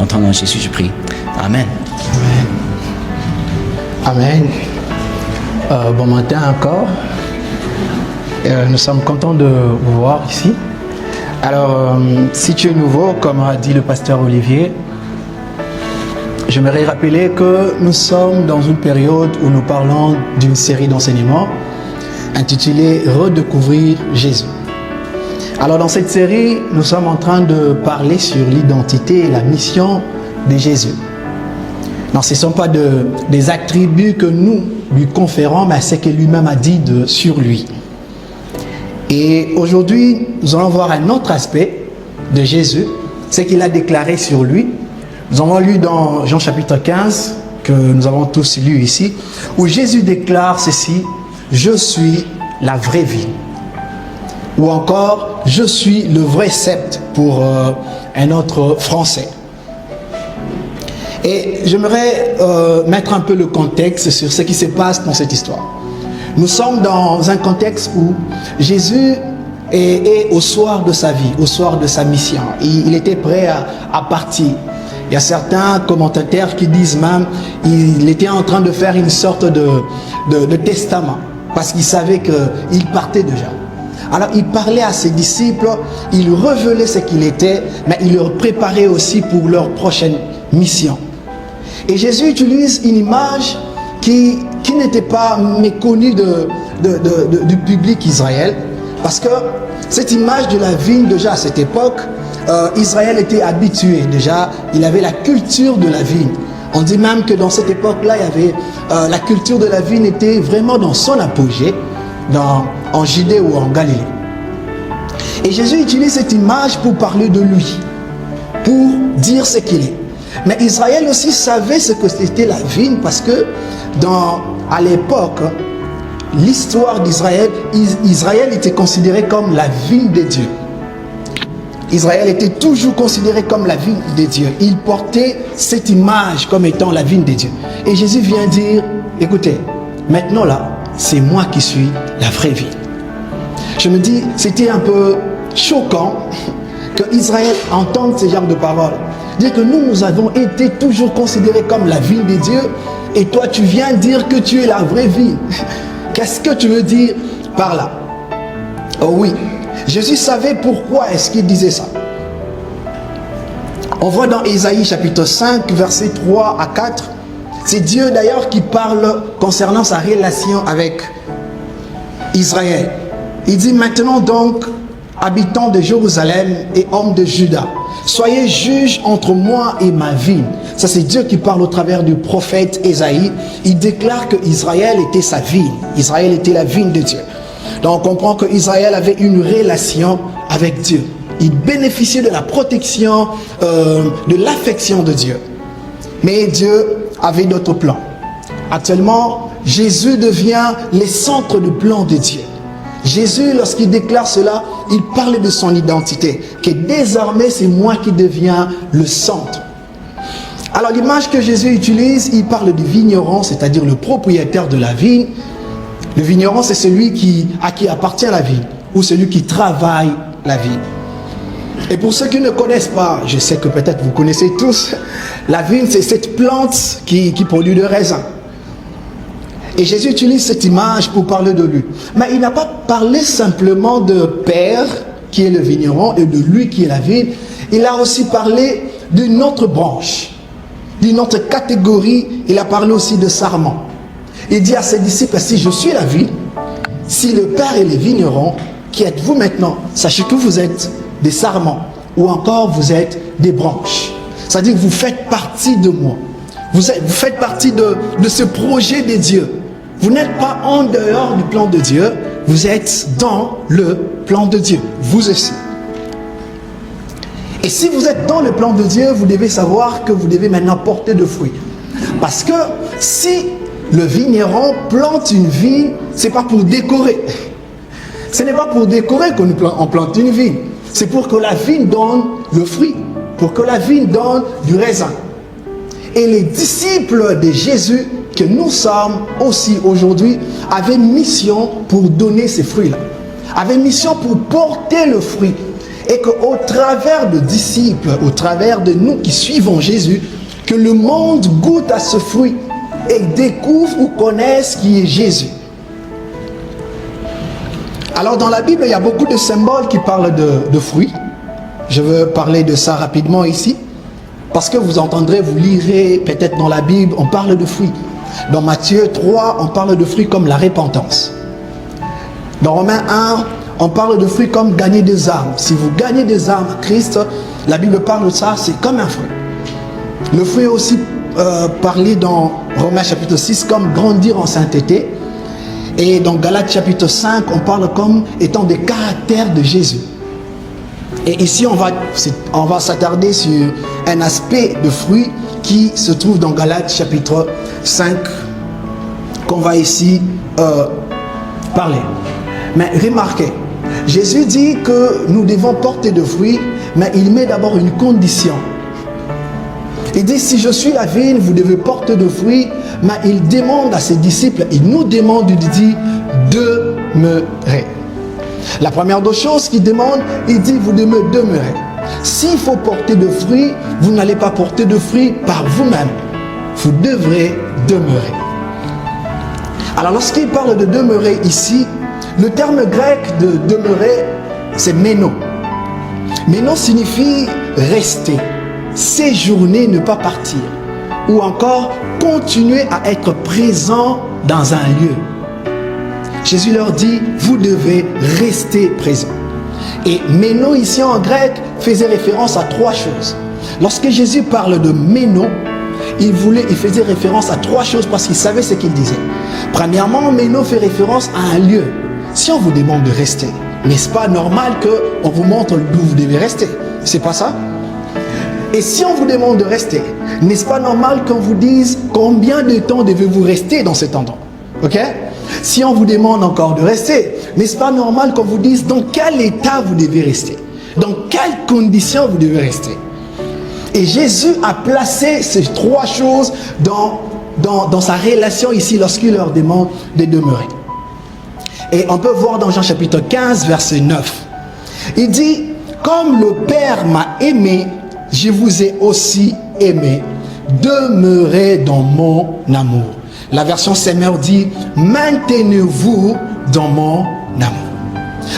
Dans ton nom, Jésus, je prie. Amen. Amen. Bon matin encore. Nous sommes contents de vous voir ici. Alors, si tu es nouveau, comme a dit le pasteur Olivier, j'aimerais rappeler que nous sommes dans une période où nous parlons d'une série d'enseignements intitulée « Redécouvrir Jésus ». Alors, dans cette série, nous sommes en train de parler sur l'identité et la mission de Jésus. Non, ce ne sont pas des attributs que nous lui conférons, mais c'est ce que lui-même a dit sur lui. Et aujourd'hui, nous allons voir un autre aspect de Jésus, ce qu'il a déclaré sur lui. Nous avons lu dans Jean chapitre 15, que nous avons tous lu ici, où Jésus déclare ceci: « Je suis la vraie vie ». Ou encore « Je suis le vrai sceptre » pour un autre français. Et j'aimerais mettre un peu le contexte sur ce qui se passe dans cette histoire. Nous sommes dans un contexte où Jésus est au soir de sa vie, au soir de sa mission. Il était prêt à partir. Il y a certains commentateurs qui disent même qu'il était en train de faire une sorte de testament, parce qu'il savait qu'il partait déjà. Alors il parlait à ses disciples, il révélait ce qu'il était, mais il leur préparait aussi pour leur prochaine mission. Et Jésus utilise une image qui n'était pas méconnue du public Israël, parce que cette image de la vigne, déjà à cette époque, Israël était habitué, déjà il avait la culture de la vigne. On dit même que dans cette époque-là, il y avait la culture de la vigne était vraiment dans son apogée, en Judée ou en Galilée. Et Jésus utilise cette image pour parler de lui, pour dire ce qu'il est. Mais Israël aussi savait ce que c'était la vigne, parce que à l'époque, l'histoire d'Israël, Israël était considéré comme la vigne de Dieu. Israël était toujours considéré comme la vigne de Dieu. Il portait cette image comme étant la vigne de Dieu. Et Jésus vient dire, écoutez, maintenant là, c'est moi qui suis la vraie vigne. Je me dis, c'était un peu choquant que Israël entende ce genre de paroles. Dire que nous avons été toujours considérés comme la vigne de Dieu, et toi tu viens dire que tu es la vraie vigne. Qu'est-ce que tu veux dire par là? Oh oui, Jésus savait pourquoi est-ce qu'il disait ça. On voit dans Ésaïe chapitre 5, versets 3 à 4, c'est Dieu d'ailleurs qui parle concernant sa relation avec Israël. Il dit: maintenant donc, habitants de Jérusalem et hommes de Juda, soyez juges entre moi et ma vigne. Ça, c'est Dieu qui parle au travers du prophète Ésaïe. Il déclare que Israël était sa vigne. Israël était la vigne de Dieu. Donc on comprend que Israël avait une relation avec Dieu. Il bénéficiait de la protection, de l'affection de Dieu. Mais Dieu avait d'autres plans. Actuellement, Jésus devient le centre du plan de Dieu. Jésus, lorsqu'il déclare cela, il parle de son identité, que désormais c'est moi qui deviens le centre. Alors l'image que Jésus utilise, il parle du vigneron, c'est-à-dire le propriétaire de la vigne. Le vigneron, c'est celui à qui appartient la vigne, ou celui qui travaille la vigne. Et pour ceux qui ne connaissent pas, je sais que peut-être vous connaissez tous, la vigne, c'est cette plante qui produit le raisin. Et Jésus utilise cette image pour parler de lui. Mais il n'a pas parlé simplement de Père, qui est le vigneron, et de lui qui est la vigne. Il a aussi parlé d'une autre branche, d'une autre catégorie. Il a parlé aussi de sarment. Il dit à ses disciples: si je suis la vigne, si le Père est le vigneron, qui êtes-vous maintenant? Sachez que vous êtes des sarments, ou encore vous êtes des branches. C'est-à-dire que vous faites partie de moi. Vous faites partie de ce projet de Dieu. Vous n'êtes pas en dehors du plan de Dieu, vous êtes dans le plan de Dieu, vous aussi. Et si vous êtes dans le plan de Dieu, vous devez savoir que vous devez maintenant porter de fruits. Parce que si le vigneron plante une vigne, ce n'est pas pour décorer. Ce n'est pas pour décorer qu'on plante une vigne. C'est pour que la vigne donne le fruit, pour que la vigne donne du raisin. Et les disciples de Jésus, que nous sommes aussi aujourd'hui, avaient mission pour donner ces fruits-là. Avaient mission pour porter le fruit. Et qu'au travers de disciples, au travers de nous qui suivons Jésus, que le monde goûte à ce fruit et découvre ou connaisse qui est Jésus. Alors dans la Bible, il y a beaucoup de symboles qui parlent de fruits. Je veux parler de ça rapidement ici. Parce que vous entendrez, vous lirez peut-être dans la Bible, on parle de fruits. Dans Matthieu 3, on parle de fruits comme la repentance. Dans Romains 1, on parle de fruits comme gagner des âmes. Si vous gagnez des âmes à Christ, la Bible parle de ça, c'est comme un fruit. Le fruit est aussi parlé dans Romains chapitre 6 comme grandir en sainteté. Et dans Galates chapitre 5, on parle comme étant des caractères de Jésus. Et ici, on va s'attarder sur un aspect de fruit qui se trouve dans Galates chapitre 5, qu'on va ici parler. Mais remarquez, Jésus dit que nous devons porter de fruits, mais il met d'abord une condition. Il dit, si je suis la vigne, vous devez porter de fruits, mais il demande à ses disciples, il nous demande, il dit, demeurer. La première des choses qu'il demande, il dit, vous devez demeurer. S'il faut porter de fruits, vous n'allez pas porter de fruits par vous-même. Vous devrez demeurer. Alors lorsqu'il parle de demeurer ici, le terme grec de demeurer, c'est méno. Méno signifie rester, séjourner, ne pas partir. Ou encore continuer à être présent dans un lieu. Jésus leur dit, vous devez rester présent. Et méno ici en grec faisait référence à trois choses. Lorsque Jésus parle de méno, il faisait référence à trois choses parce qu'il savait ce qu'il disait. Premièrement, méno fait référence à un lieu. Si on vous demande de rester, n'est-ce pas normal qu'on vous montre d'où vous devez rester? C'est pas ça? Et si on vous demande de rester, n'est-ce pas normal qu'on vous dise combien de temps devez-vous rester dans cet endroit? Ok? Si on vous demande encore de rester, n'est-ce pas normal qu'on vous dise dans quel état vous devez rester? Dans quelles conditions vous devez rester? Et Jésus a placé ces trois choses dans sa relation ici lorsqu'il leur demande de demeurer. Et on peut voir dans Jean chapitre 15, verset 9. Il dit, comme le Père m'a aimé, je vous ai aussi aimé. Demeurez dans mon amour. La version Seigneur dit, maintenez-vous dans mon amour.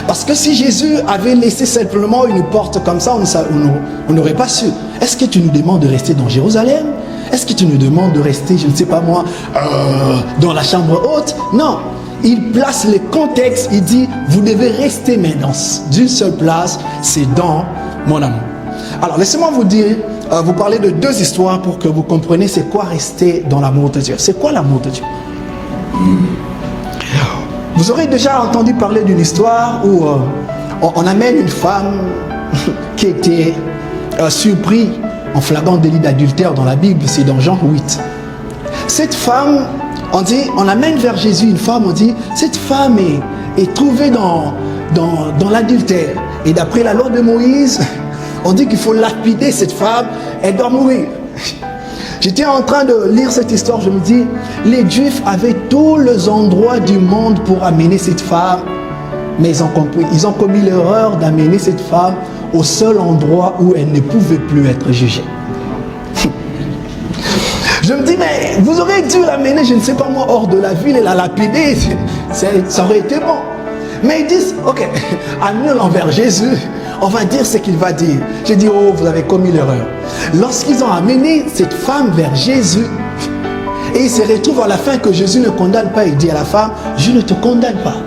Parce que si Jésus avait laissé simplement une porte comme ça, on n'aurait pas su. Est-ce que tu nous demandes de rester dans Jérusalem? Est-ce que tu nous demandes de rester, je ne sais pas moi, dans la chambre haute? Non. Il place le contexte, il dit, vous devez rester maintenant d'une seule place, c'est dans mon amour. Alors, laissez-moi vous dire, vous parler de deux histoires pour que vous compreniez c'est quoi rester dans l'amour de Dieu. C'est quoi l'amour de Dieu? Vous aurez déjà entendu parler d'une histoire où on amène une femme qui était surprise en flagrant délit d'adultère dans la Bible, c'est dans Jean 8. Cette femme, on amène vers Jésus une femme, on dit, cette femme est trouvée dans l'adultère. Et d'après la loi de Moïse, on dit qu'il faut lapider cette femme, elle doit mourir. J'étais en train de lire cette histoire, je me dis, les Juifs avaient tous les endroits du monde pour amener cette femme, mais ils ont commis l'erreur d'amener cette femme au seul endroit où elle ne pouvait plus être jugée. Je me dis, mais vous aurez dû l'amener, je ne sais pas moi, hors de la ville et la lapider, ça aurait été bon. Mais ils disent, ok, amenez-le envers Jésus, on va dire ce qu'il va dire. J'ai dit, oh, vous avez commis l'erreur. Lorsqu'ils ont amené cette femme vers Jésus, et il se retrouve à la fin que Jésus ne condamne pas, il dit à la femme, je ne te condamne pas.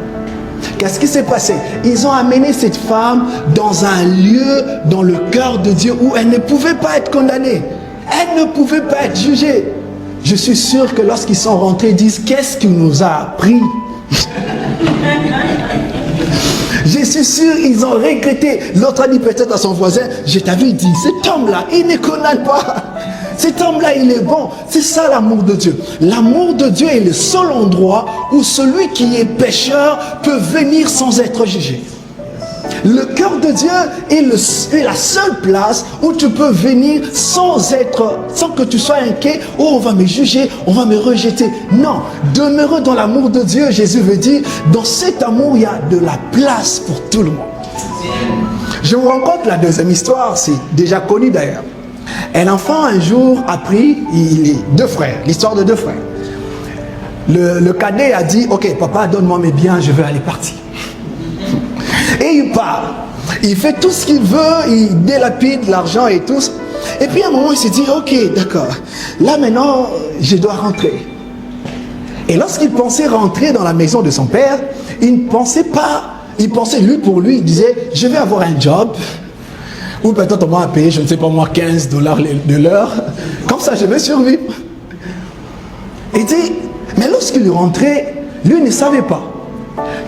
Qu'est-ce qui s'est passé? Ils ont amené cette femme dans un lieu, dans le cœur de Dieu, où elle ne pouvait pas être condamnée. Elle ne pouvait pas être jugée. Je suis sûr que lorsqu'ils sont rentrés, ils disent, qu'est-ce qu'il nous a appris? Je suis sûr, ils ont regretté. L'autre a dit peut-être à son voisin, je t'avais dit, cet homme-là, il ne condamne pas. Cet homme-là, il est bon. C'est ça l'amour de Dieu. L'amour de Dieu est le seul endroit où celui qui est pécheur peut venir sans être jugé. Le cœur de Dieu est la seule place où tu peux venir sans que tu sois inquiet. Oh, on va me juger, on va me rejeter. Non, demeure dans l'amour de Dieu. Jésus veut dire, dans cet amour, il y a de la place pour tout le monde. Je vous raconte la deuxième histoire, c'est déjà connu d'ailleurs. Un enfant un jour a pris, il est deux frères, l'histoire de deux frères. Le cadet a dit, ok papa, donne-moi mes biens, je veux aller partir. Et il part. Il fait tout ce qu'il veut, il délapide l'argent et tout. Et puis à un moment, il s'est dit, ok, d'accord. Là maintenant, je dois rentrer. Et lorsqu'il pensait rentrer dans la maison de son père, il ne pensait pas, il pensait lui pour lui, il disait, je vais avoir un job, ou peut-être on va payer, je ne sais pas moi, $15 de l'heure. Comme ça, je vais survivre. Il dit, mais lorsqu'il rentrait, lui ne savait pas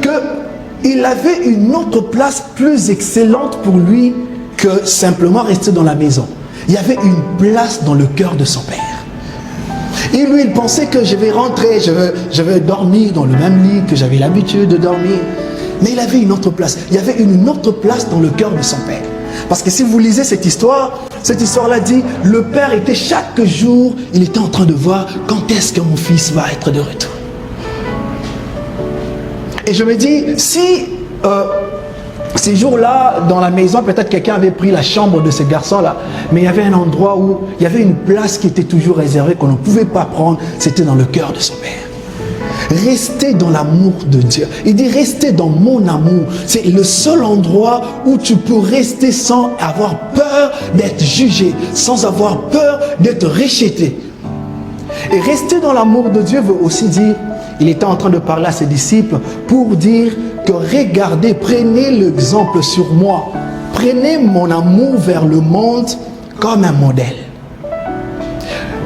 qu'il avait une autre place plus excellente pour lui que simplement rester dans la maison. Il y avait une place dans le cœur de son père. Et lui, il pensait que je vais rentrer, je vais dormir dans le même lit que j'avais l'habitude de dormir. Mais il avait une autre place. Il y avait une autre place dans le cœur de son père. Parce que si vous lisez cette histoire-là dit, le père était chaque jour, il était en train de voir quand est-ce que mon fils va être de retour. Et je me dis, si ces jours-là, dans la maison, peut-être quelqu'un avait pris la chambre de ce garçon-là, mais il y avait un endroit où il y avait une place qui était toujours réservée, qu'on ne pouvait pas prendre, c'était dans le cœur de son père. Restez dans l'amour de Dieu. Il dit, restez dans mon amour. C'est le seul endroit où tu peux rester sans avoir peur d'être jugé, sans avoir peur d'être rejeté. Et rester dans l'amour de Dieu veut aussi dire, il était en train de parler à ses disciples pour dire que regardez, prenez l'exemple sur moi. Prenez mon amour vers le monde comme un modèle.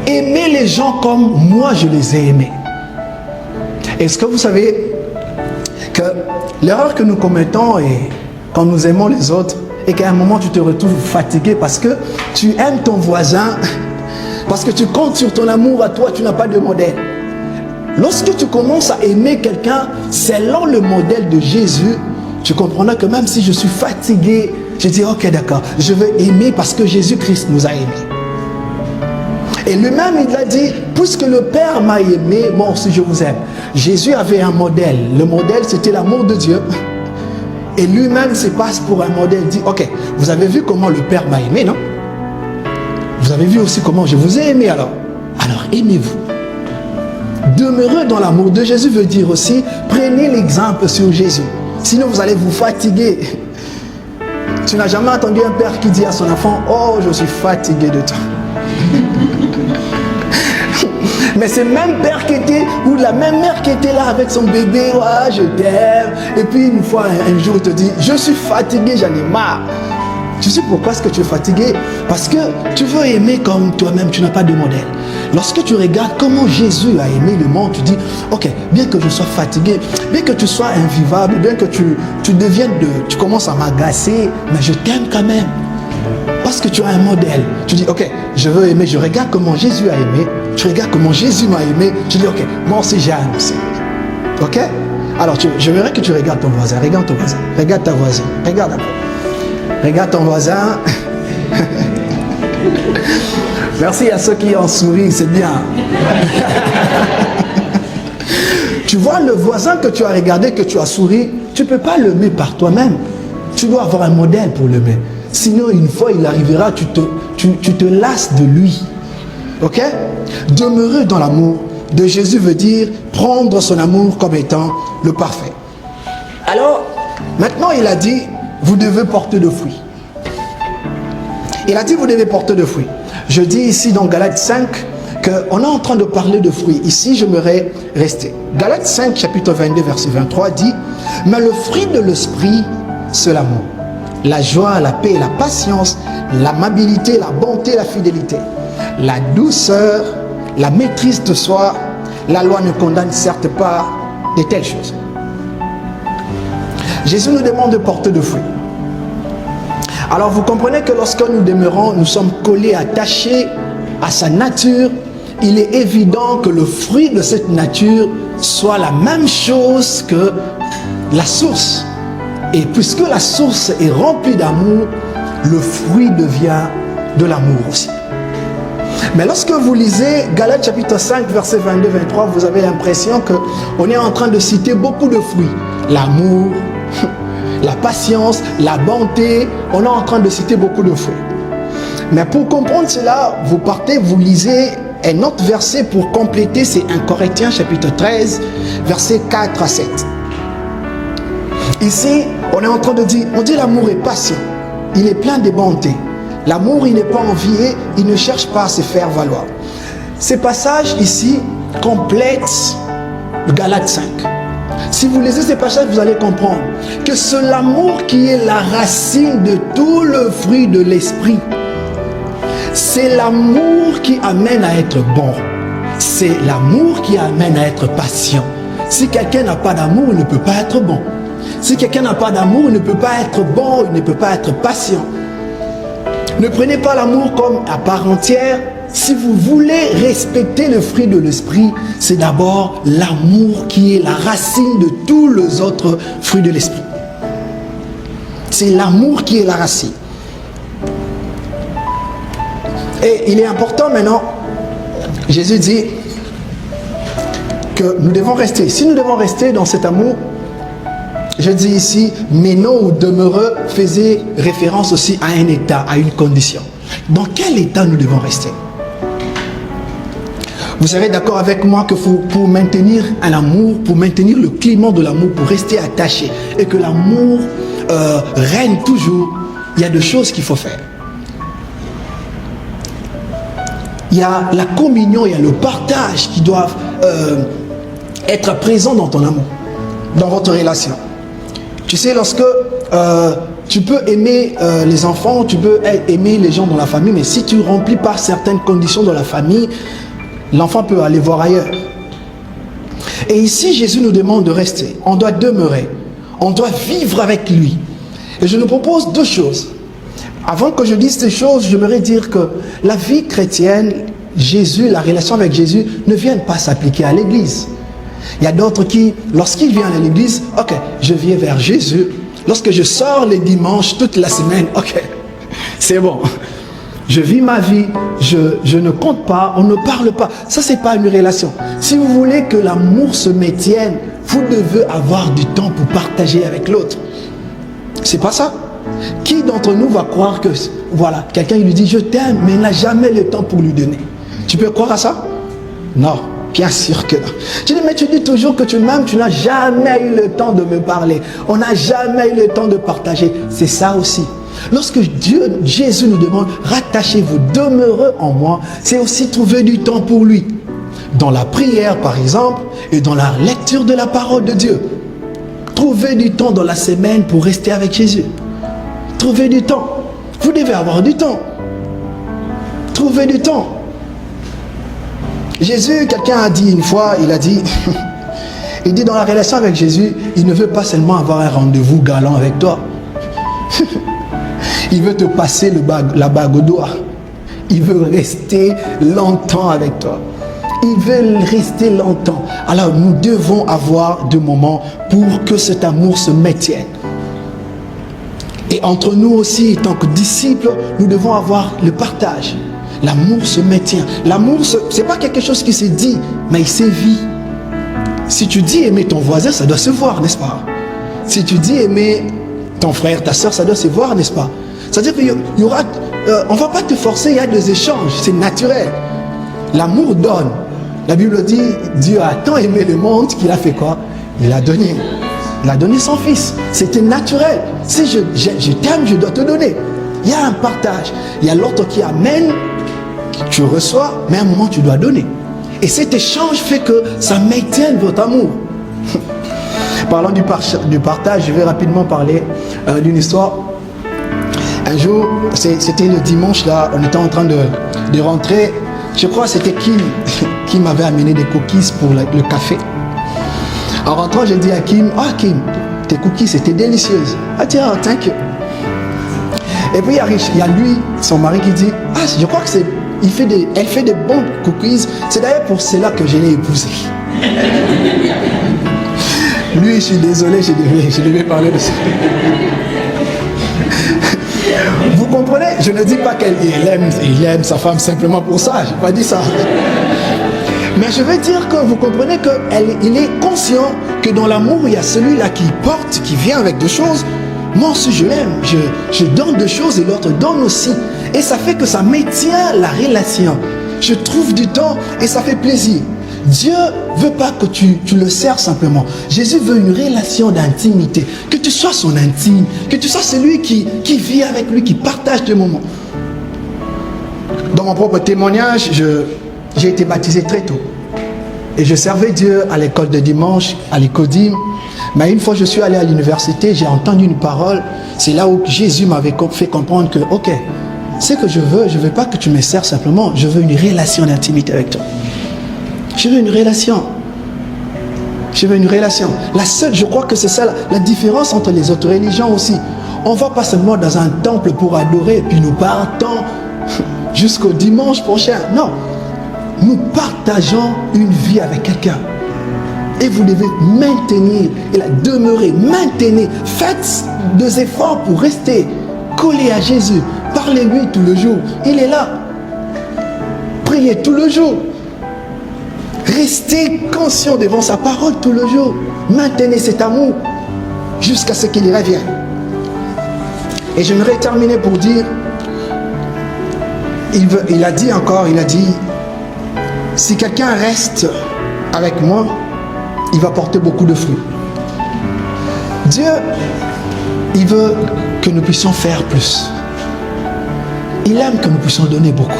Aimez les gens comme moi je les ai aimés. Est-ce que vous savez que l'erreur que nous commettons et quand nous aimons les autres et qu'à un moment tu te retrouves fatigué parce que tu aimes ton voisin, parce que tu comptes sur ton amour à toi, tu n'as pas de modèle. Lorsque tu commences à aimer quelqu'un selon le modèle de Jésus, tu comprendras que même si je suis fatigué, je dis ok d'accord, je vais aimer parce que Jésus-Christ nous a aimés. Et lui-même, il a dit, puisque le Père m'a aimé, moi aussi je vous aime. Jésus avait un modèle. Le modèle, c'était l'amour de Dieu. Et lui-même se passe pour un modèle. Il dit, ok, vous avez vu comment le Père m'a aimé, non? Vous avez vu aussi comment je vous ai aimé alors? Alors aimez-vous. Demeurer dans l'amour de Jésus veut dire aussi, prenez l'exemple sur Jésus. Sinon, vous allez vous fatiguer. Tu n'as jamais entendu un père qui dit à son enfant, oh, je suis fatigué de toi. Mais c'est même père qui était, ou la même mère qui était là avec son bébé, ouais, je t'aime. Et puis une fois, un jour, il te dit, je suis fatigué, j'en ai marre. Tu sais pourquoi est-ce que tu es fatigué? Parce que tu veux aimer comme toi-même, tu n'as pas de modèle. Lorsque tu regardes comment Jésus a aimé le monde, tu dis, ok, bien que je sois fatigué, bien que tu sois invivable, bien que tu commences à m'agacer, mais je t'aime quand même. Parce que tu as un modèle. Tu dis, ok, je veux aimer, je regarde comment Jésus a aimé, tu regardes comment Jésus m'a aimé, tu dis, ok, moi aussi j'aime aussi. Ok? Alors, je verrai que tu regardes ton voisin, regarde ton voisin, regarde ta voisine, regarde un peu. Regarde ton voisin. Merci à ceux qui en sourient, c'est bien. Tu vois le voisin que tu as regardé, que tu as souri, tu ne peux pas l'aimer par toi-même. Tu dois avoir un modèle pour l'aimer. Sinon, une fois il arrivera, tu te lasses de lui. Ok? Demeurer dans l'amour de Jésus veut dire prendre son amour comme étant le parfait. Alors, maintenant il a dit, vous devez porter de fruits. Il a dit, vous devez porter de fruits. Je dis ici dans Galates 5 qu'on est en train de parler de fruits. Ici, j'aimerais rester. Galates 5, chapitre 22, verset 23 dit, mais le fruit de l'esprit, c'est l'amour, la joie, la paix, la patience, l'amabilité, la bonté, la fidélité, la douceur, la maîtrise de soi. La loi ne condamne certes pas de telles choses. Jésus nous demande de porter de fruits. Alors vous comprenez que lorsque nous demeurons, nous sommes collés, attachés à sa nature, il est évident que le fruit de cette nature soit la même chose que la source. Et puisque la source est remplie d'amour, le fruit devient de l'amour aussi. Mais lorsque vous lisez Galates chapitre 5, verset 22-23, vous avez l'impression qu'on est en train de citer beaucoup de fruits. L'amour, la patience, la bonté. On est en train de citer beaucoup de fruits. Mais pour comprendre cela, vous partez, vous lisez un autre verset pour compléter, c'est 1 Corinthiens chapitre 13, versets 4 à 7. Ici, on est en train de dire, on dit l'amour est patient, il est plein de bonté. L'amour, il n'est pas envié, il ne cherche pas à se faire valoir. Ces passages ici complètent Galates 5. Si vous lisez ces passages, vous allez comprendre que c'est l'amour qui est la racine de tout le fruit de l'esprit. C'est l'amour qui amène à être bon. C'est l'amour qui amène à être patient. Si quelqu'un n'a pas d'amour, il ne peut pas être bon. Si quelqu'un n'a pas d'amour, il ne peut pas être bon, il ne peut pas être patient. Ne prenez pas l'amour comme à part entière. Si vous voulez respecter le fruit de l'esprit, c'est d'abord l'amour qui est la racine de tous les autres fruits de l'esprit. C'est l'amour qui est la racine. Et il est important maintenant, Jésus dit que nous devons rester. Si nous devons rester dans cet amour, je dis ici, menons ou demeureux faisait référence aussi à un état, à une condition. Dans quel état nous devons rester? Vous serez d'accord avec moi que pour maintenir un amour, pour maintenir le climat de l'amour, pour rester attaché et que l'amour règne toujours, il y a deux choses qu'il faut faire. Il y a la communion, il y a le partage qui doivent être présents dans ton amour, dans votre relation. Tu sais, lorsque tu peux aimer les enfants, tu peux aimer les gens dans la famille, mais si tu ne remplis pas certaines conditions dans la famille, l'enfant peut aller voir ailleurs. Et ici, Jésus nous demande de rester. On doit demeurer. On doit vivre avec lui. Et je nous propose deux choses. Avant que je dise ces choses, j'aimerais dire que la vie chrétienne, Jésus, la relation avec Jésus, ne vient pas s'appliquer à l'église. Il y a d'autres qui, lorsqu'ils viennent à l'église, ok, je viens vers Jésus. Lorsque je sors les dimanches, toute la semaine, ok, c'est bon. Je vis ma vie, je ne compte pas, on ne parle pas. Ça, c'est pas une relation. Si vous voulez que l'amour se maintienne, vous devez avoir du temps pour partager avec l'autre. C'est pas ça. Qui d'entre nous va croire que, voilà, quelqu'un lui dit je t'aime, mais il n'a jamais le temps pour lui donner? Tu peux croire à ça? Non, bien sûr que non. Tu dis, mais tu dis toujours que tu m'aimes, tu n'as jamais eu le temps de me parler. On n'a jamais eu le temps de partager. C'est ça aussi. Lorsque Jésus nous demande, rattachez-vous, demeurez en moi, c'est aussi trouver du temps pour lui. Dans la prière, par exemple, et dans la lecture de la parole de Dieu. Trouvez du temps dans la semaine pour rester avec Jésus. Trouvez du temps. Vous devez avoir du temps. Trouvez du temps. Jésus, quelqu'un a dit une fois, il a dit, il dit dans la relation avec Jésus, il ne veut pas seulement avoir un rendez-vous galant avec toi. Il veut te passer la bague au doigt. Il veut rester longtemps avec toi. Il veut rester longtemps. Alors nous devons avoir des moments pour que cet amour se maintienne. Et entre nous aussi, en tant que disciples, nous devons avoir le partage. L'amour se maintient. L'amour, ce n'est pas quelque chose qui se dit, mais il se vit. Si tu dis aimer ton voisin, ça doit se voir, n'est-ce pas? Si tu dis aimer ton frère, ta soeur, ça doit se voir, n'est-ce pas? C'est-à-dire qu'il y aura, on ne va pas te forcer, il y a des échanges, c'est naturel. L'amour donne. La Bible dit, Dieu a tant aimé le monde qu'il a fait quoi? Il a donné. Il a donné son fils. C'était naturel. Si je t'aime, je dois te donner. Il y a un partage. Il y a l'autre qui amène, tu reçois, mais à un moment tu dois donner. Et cet échange fait que ça maintienne votre amour. Parlant du partage, je vais rapidement parler d'une histoire. Un jour, c'était le dimanche, là, on était en train de rentrer. Je crois que c'était Kim qui m'avait amené des cookies pour le café. En rentrant, j'ai dit à Kim, « Ah Kim, tes cookies, c'était délicieuses. » Ah tiens, thank you. Et puis il y a lui, son mari qui dit, « Ah, je crois que elle fait des bons cookies. C'est d'ailleurs pour cela que je l'ai épousée. » Lui, je suis désolé, je devais parler de ça. Vous comprenez? Je ne dis pas qu'il aime sa femme simplement pour ça. Je n'ai pas dit ça. Mais je veux dire que vous comprenez qu'il est conscient que dans l'amour, il y a celui-là qui porte, qui vient avec des choses. moi aussi je l'aime, je donne des choses et l'autre donne aussi. Et ça fait que ça maintient la relation. Je trouve du temps et ça fait plaisir. Dieu ne veut pas que tu le sers simplement. Jésus veut une relation d'intimité. Que tu sois son intime, que tu sois celui qui vit avec lui, qui partage des moments. Dans mon propre témoignage, j'ai été baptisé très tôt. Et je servais Dieu à l'école de dimanche, à l'Écodim. Mais une fois je suis allé à l'université, j'ai entendu une parole. C'est là où Jésus m'avait fait comprendre que, ok, ce que je veux pas que tu me sers simplement. Je veux une relation d'intimité avec toi. Je veux une relation. Je veux une relation. La seule, je crois que c'est ça la différence entre les autres religions aussi. On ne va pas seulement dans un temple pour adorer et puis nous partons jusqu'au dimanche prochain. Non. Nous partageons une vie avec quelqu'un. Et vous devez maintenir et la demeurer, maintenir. Faites des efforts pour rester collé à Jésus. Parlez-lui tout le jour. Il est là. Priez tout le jour. Restez conscient devant sa parole tout le jour. Maintenez cet amour jusqu'à ce qu'il y revienne. Et j'aimerais terminer pour dire, il a dit, si quelqu'un reste avec moi, il va porter beaucoup de fruits. Dieu, il veut que nous puissions faire plus. Il aime que nous puissions donner beaucoup.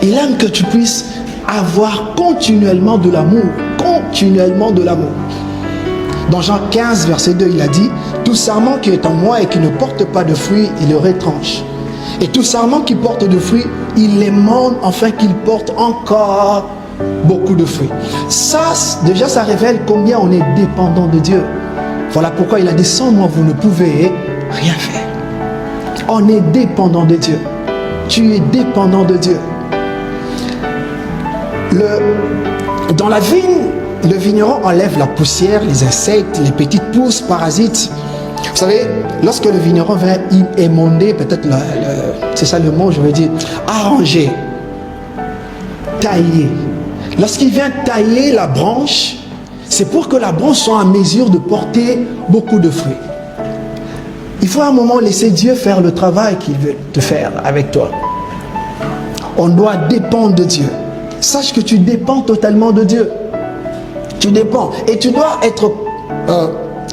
Il aime que tu puisses avoir continuellement de l'amour. Continuellement de l'amour. Dans Jean 15, verset 2, il a dit, tout sarment qui est en moi et qui ne porte pas de fruits, il le retranche. Et tout sarment qui porte de fruits, il l'émonde afin qu'il porte encore beaucoup de fruits. Ça, déjà, ça révèle combien on est dépendant de Dieu. Voilà pourquoi il a dit, sans moi, vous ne pouvez rien faire. On est dépendant de Dieu. Tu es dépendant de Dieu. Dans la vigne, le vigneron enlève la poussière, les insectes, les petites pousses, parasites. Vous savez, lorsque le vigneron vient émonder, peut-être, c'est ça le mot, je veux dire, arranger, tailler. Lorsqu'il vient tailler la branche, c'est pour que la branche soit en mesure de porter beaucoup de fruits. Il faut à un moment laisser Dieu faire le travail qu'il veut te faire avec toi. On doit dépendre de Dieu. Sache que tu dépends totalement de Dieu. Tu dépends. Et tu dois être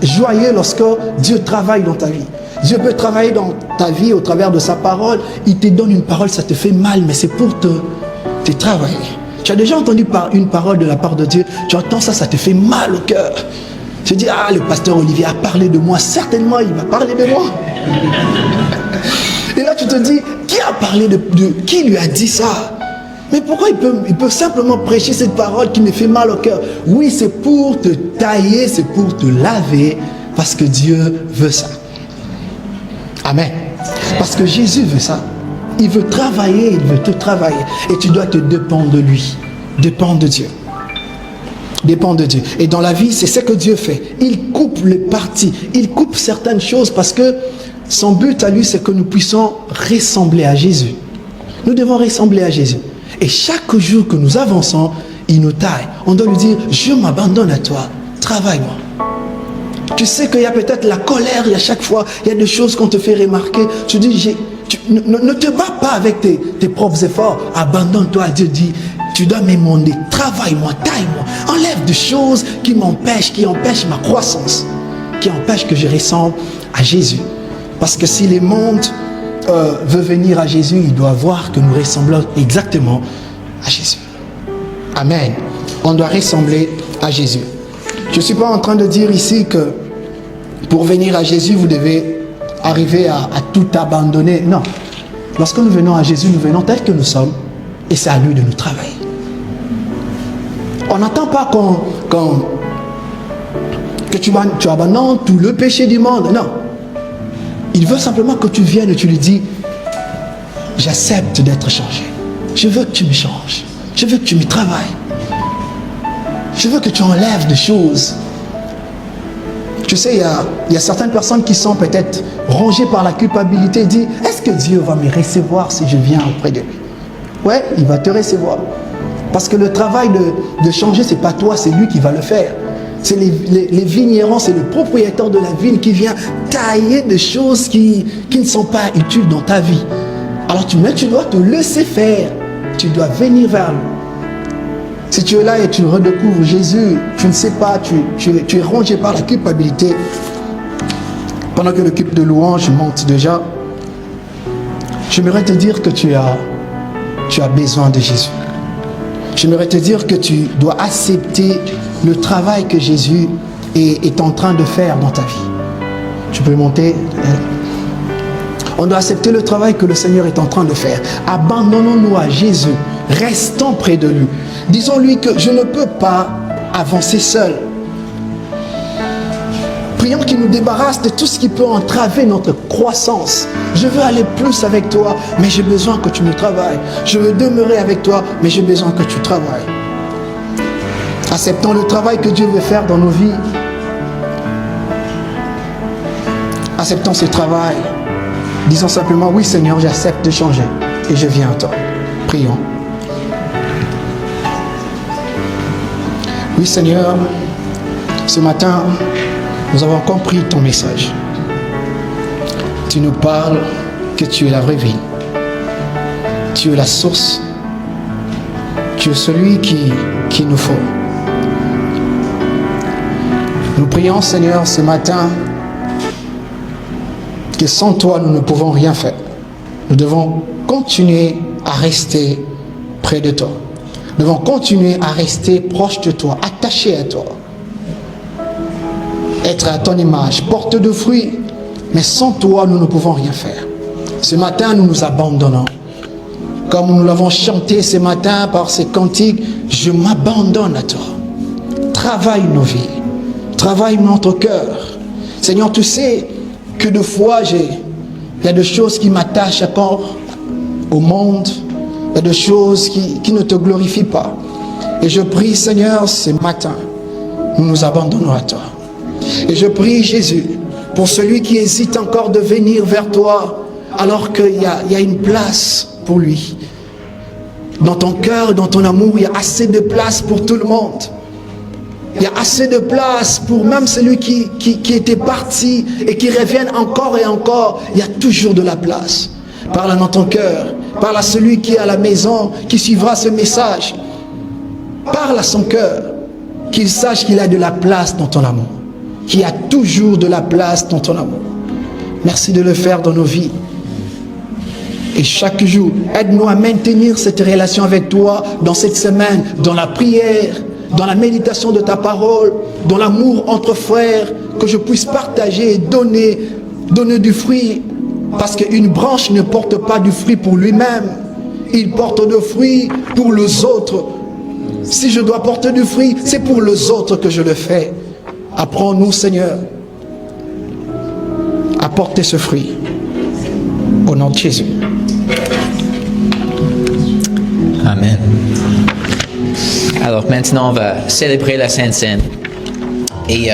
joyeux lorsque Dieu travaille dans ta vie. Dieu peut travailler dans ta vie au travers de sa parole. Il te donne une parole, ça te fait mal, mais c'est pour te travailler. Tu as déjà entendu une parole de la part de Dieu. Tu entends ça, ça te fait mal au cœur. Tu te dis, ah, le pasteur Olivier a parlé de moi. Certainement, il va parler de moi. Et là, tu te dis, qui a parlé qui lui a dit ça? Mais pourquoi il peut simplement prêcher cette parole qui me fait mal au cœur? Oui, c'est pour te tailler, c'est pour te laver, parce que Dieu veut ça. Amen. Parce que Jésus veut ça. Il veut travailler, il veut te travailler. Et tu dois te dépendre de lui. Dépendre de Dieu. Dépendre de Dieu. Et dans la vie, c'est ce que Dieu fait. Il coupe les parties. Il coupe certaines choses parce que son but à lui, c'est que nous puissions ressembler à Jésus. Nous devons ressembler à Jésus. Et chaque jour que nous avançons, il nous taille. On doit lui dire, je m'abandonne à toi. Travaille-moi. Tu sais qu'il y a peut-être la colère, il y a chaque fois, il y a des choses qu'on te fait remarquer. Tu dis, ne te bats pas avec tes propres efforts. Abandonne-toi à Dieu. Dis, tu dois m'émonder. Travaille-moi, taille-moi. Enlève des choses qui empêchent ma croissance. Qui empêchent que je ressemble à Jésus. Parce que si le monde veut venir à Jésus, il doit voir que nous ressemblons exactement à Jésus. Amen. On doit ressembler à Jésus. Je ne suis pas en train de dire ici que pour venir à Jésus, vous devez arriver à tout abandonner. Non. Lorsque nous venons à Jésus, nous venons tels que nous sommes et c'est à lui de nous travailler. On n'attend pas que tu abandonnes tout le péché du monde. Non. Il veut simplement que tu viennes et tu lui dis, j'accepte d'être changé. Je veux que tu me changes. Je veux que tu me travailles. Je veux que tu enlèves des choses. Tu sais, il y a certaines personnes qui sont peut-être rongées par la culpabilité et disent, est-ce que Dieu va me recevoir si je viens auprès de lui? Ouais, il va te recevoir. Parce que le travail de changer, ce n'est pas toi, c'est lui qui va le faire. C'est les vignerons, c'est le propriétaire de la vigne qui vient tailler des choses qui ne sont pas utiles dans ta vie. Alors tu dois te laisser faire. Tu dois venir vers lui. Si tu es là et tu redécouvres Jésus, tu ne sais pas, tu es rongé par la culpabilité. Pendant que l'équipe de louange monte déjà, j'aimerais te dire que tu as besoin de Jésus. J'aimerais te dire que tu dois accepter le travail que Jésus est en train de faire dans ta vie. Tu peux monter. On doit accepter le travail que le Seigneur est en train de faire. Abandonnons-nous à Jésus. Restons près de lui. Disons-lui que je ne peux pas avancer seul. Prions qu'il nous débarrasse de tout ce qui peut entraver notre croissance. Je veux aller plus avec toi, mais j'ai besoin que tu me travailles. Je veux demeurer avec toi, mais j'ai besoin que tu travailles. Acceptons le travail que Dieu veut faire dans nos vies. Acceptons ce travail. Disons simplement, oui Seigneur, j'accepte de changer et je viens à toi. Prions. Oui Seigneur, ce matin, nous avons compris ton message. Tu nous parles que tu es la vraie vie. Tu es la source. Tu es celui qui nous faut. Nous prions Seigneur ce matin que sans toi nous ne pouvons rien faire. Nous devons continuer à rester près de toi. Nous devons continuer à rester proche de toi, attachés à toi. Être à ton image, porte de fruits. Mais sans toi, nous ne pouvons rien faire. Ce matin, nous nous abandonnons. Comme nous l'avons chanté ce matin par ces cantiques, je m'abandonne à toi. Travaille nos vies. Travaille notre cœur. Seigneur, tu sais que de fois, il y a des choses qui m'attachent encore au monde. Il y a des choses qui ne te glorifient pas. Et je prie, Seigneur, ce matin, nous nous abandonnons à toi. Et je prie, Jésus, pour celui qui hésite encore de venir vers toi, alors qu'il y a une place pour lui. Dans ton cœur, dans ton amour, il y a assez de place pour tout le monde. Il y a assez de place pour même celui qui était parti et qui revienne encore et encore. Il y a toujours de la place. Parle dans ton cœur. Parle à celui qui est à la maison, qui suivra ce message. Parle à son cœur, qu'il sache qu'il a de la place dans ton amour. Qu'il y a toujours de la place dans ton amour. Merci de le faire dans nos vies. Et chaque jour, aide-nous à maintenir cette relation avec toi dans cette semaine, dans la prière, dans la méditation de ta parole, dans l'amour entre frères, que je puisse partager et donner du fruit. Parce qu'une branche ne porte pas du fruit pour lui-même. Il porte du fruit pour les autres. Si je dois porter du fruit, c'est pour les autres que je le fais. Apprends-nous, Seigneur, à porter ce fruit. Au nom de Jésus. Amen. Alors maintenant, on va célébrer la Sainte Seine. Et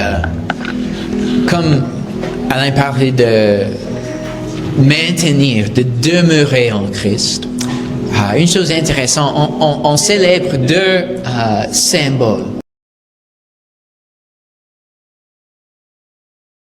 comme Alain parlait de maintenir, de demeurer en Christ, une chose intéressante, on célèbre deux symboles.